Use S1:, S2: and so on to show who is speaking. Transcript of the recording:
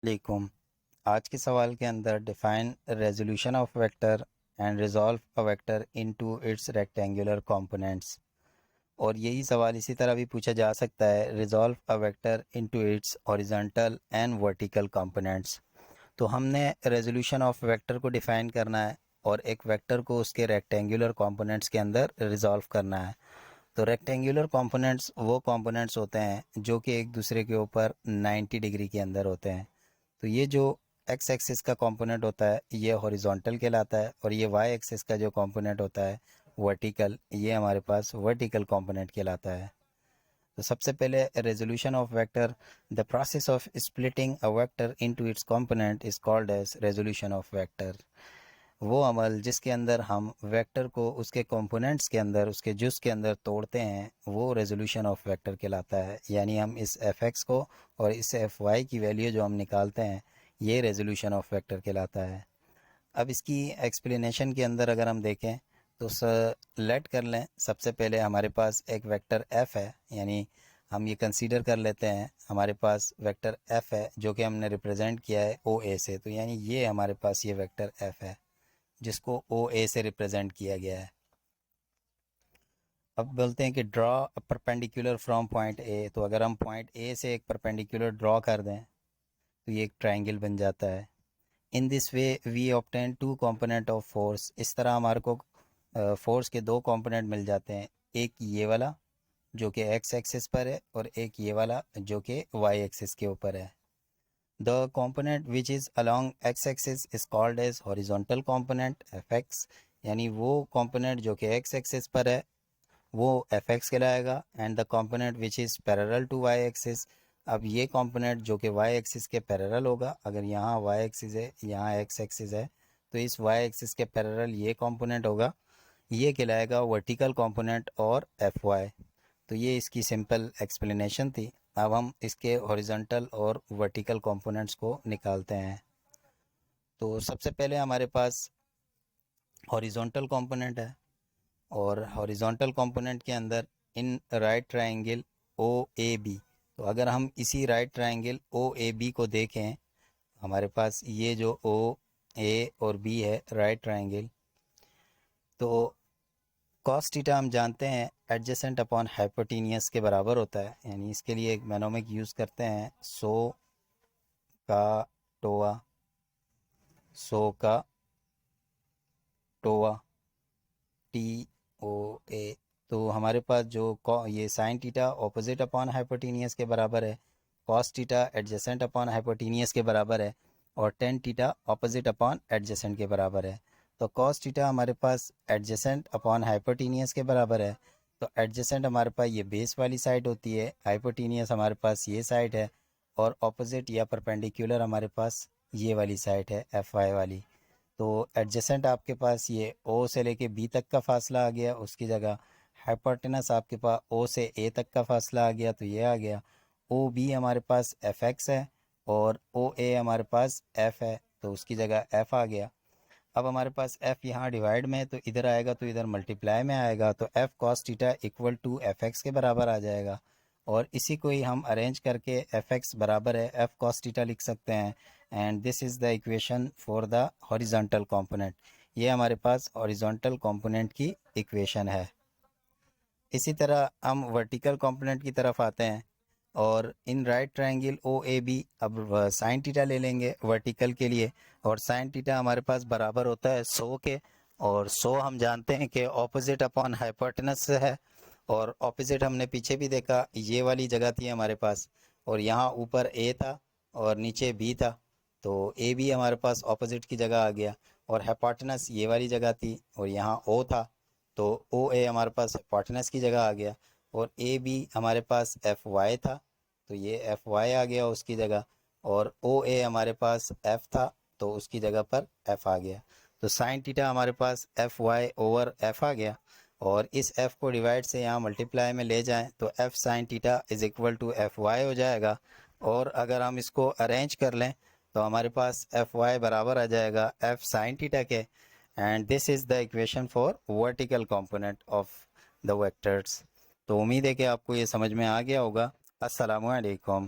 S1: वालेकुम। आज के सवाल के अंदर define resolution of vector and resolve a vector into it's rectangular components. और यही सवाल इसी तरह भी पूछा जा सकता है, resolve a vector into it's horizontal and vertical components. तो हमने रेजोल्यूशन ऑफ वेक्टर को डिफाइन करना है और एक वेक्टर को उसके रेक्टेंगुलर कंपोनेंट्स के अंदर रिजॉल्व करना है। तो रेक्टेंगुलर कंपोनेंट्स वो कंपोनेंट्स होते हैं जो कि एक दूसरे के ऊपर 90 डिग्री के अंदर होते हैं। तो ये जो एक्स एक्सिस का कंपोनेंट होता है ये हॉरिजॉन्टल कहलाता है, और ये वाई एक्सिस का जो कंपोनेंट होता है वर्टिकल, ये हमारे पास वर्टिकल कंपोनेंट कहलाता है। तो सबसे पहले resolution of vector, the process of splitting a vector into its component is called as resolution of vector. वो अमल जिसके अंदर हम वेक्टर को उसके कंपोनेंट्स के अंदर, उसके जुज़ के अंदर तोड़ते हैं, वो रेजोल्यूशन ऑफ वेक्टर कहलाता है। यानी हम इस एफ एक्स को और इस एफ वाई की वैल्यू जो हम निकालते हैं, ये रेजोल्यूशन ऑफ वेक्टर कहलाता है। अब इसकी एक्सप्लेनेशन के अंदर अगर हम देखें तो लेट कर लें, सबसे पहले हमारे पास एक वेक्टर एफ है, यानी हम ये कंसीडर कर लेते हैं हमारे पास वेक्टर एफ है जो कि हमने रिप्रेजेंट किया है ओ ए से। तो यानी ये हमारे पास ये वेक्टर एफ है जिसको ओ ए से रिप्रेजेंट किया गया है। अब बोलते हैं कि draw a perpendicular from point A. तो अगर हम पॉइंट ए से एक परपेंडिकुलर ड्रॉ कर दें तो ये एक ट्रायंगल बन जाता है। In this way we obtain two component of force. इस तरह हमारे को फोर्स के दो कंपोनेंट मिल जाते हैं, एक ये वाला जो कि एक्स एक्सिस पर है और एक ये वाला जो कि वाई एक्सिस के ऊपर है। The component which is along x axis is called as horizontal component fx। यानी वो component जो कि x axis पर है वो fx कहलाएगा। And the component which is parallel to y axis, अब ये component जो कि y axis के पैरेलल होगा, अगर यहाँ y axis है यहाँ x axis है तो इस y axis के पैरेलल ये component होगा, ये कहलाएगा वर्टिकल कंपोनेंट और एफ वाई। तो ये इसकी सिंपल एक्सप्लेनेशन थी। अब हम इसके हॉरिजॉन्टल और वर्टिकल कंपोनेंट्स को निकालते हैं। तो सबसे पहले हमारे पास हॉरिजॉन्टल कंपोनेंट है, और हॉरिजॉन्टल कंपोनेंट के अंदर in right triangle O A B. तो अगर हम इसी right triangle O A B को देखें, हमारे पास ये जो ओ ए और बी है राइट ट्रायंगल, तो कॉस थीटा हम जानते हैं एडजेसेंट अपॉन हाइपोटेनियस के बराबर होता है। यानी इसके लिए एक मैनोमिक यूज़ करते हैं, का टोआ सो का टोआ टी ओ ए। तो हमारे पास जो ये sine theta opposite upon hypotenuse के बराबर है, cos theta adjacent upon hypotenuse के बराबर है, और tan theta opposite upon adjacent के बराबर है। तो कॉस थीटा हमारे पास एडजेसेंट अपॉन हाइपोटेनियस के बराबर है। तो एडजेसेंट हमारे पास ये बेस वाली साइड होती है, हाइपोटेनियस हमारे पास ये साइड है, और ऑपोजिट या परपेंडिकुलर हमारे पास ये वाली साइड है एफ वाई वाली। तो एडजेसेंट आपके पास ये ओ से लेके बी तक का फासला आ गया, उसकी जगह हाइपोटेनस आपके पास ओ से ए तक का फासला आ गया, तो ये आ गया। ओ बी हमारे पास एफ एक्स है और ओ ए हमारे पास एफ है, तो उसकी जगह एफ आ गया। अब हमारे पास एफ यहाँ डिवाइड में है तो इधर आएगा तो इधर मल्टीप्लाई में आएगा, तो F cos theta equal to F x के बराबर आ जाएगा। और इसी को ही हम अरेंज करके एफ एक्स बराबर है एफ कॉस थीटा लिख सकते हैं। And this is the equation for the horizontal component. ये हमारे पास हॉरिजॉन्टल कंपोनेंट की इक्वेशन है। इसी तरह हम वर्टिकल कंपोनेंट की तरफ आते हैं, और in right triangle O A B अब साइन थीटा ले लेंगे वर्टिकल के लिए, और साइन थीटा हमारे पास बराबर होता है 100 के, और 100 हम जानते हैं कि ऑपोजिट अपॉन हाइपोटेनस से है, और ऑपोजिट हमने पीछे भी देखा ये वाली जगह थी हमारे पास, और यहाँ ऊपर ए था और नीचे बी था, तो ए बी हमारे पास ऑपोजिट की जगह आ गया, और हाइपोटेनस ये वाली जगह थी और यहाँ ओ था, तो ओ ए हमारे पास हाइपोटेनस की जगह आ गया, और ए बी हमारे पास एफ वाई था तो ये एफ वाई आ गया उसकी जगह, और ओ ए हमारे पास एफ था तो उसकी जगह पर एफ आ गया। तो साइन थीटा हमारे पास एफ वाई ओवर एफ आ गया, और इस एफ को डिवाइड से यहाँ मल्टीप्लाई में ले जाएं तो F sine theta is equal to F y हो जाएगा। और अगर हम इसको अरेंज कर लें तो हमारे पास एफ वाई बराबर आ जाएगा एफ साइन थीटा के। And this is the equation for vertical component of the vectors. तो उम्मीद है कि आपको ये समझ में आ गया होगा। अस्सलामु अलैकुम।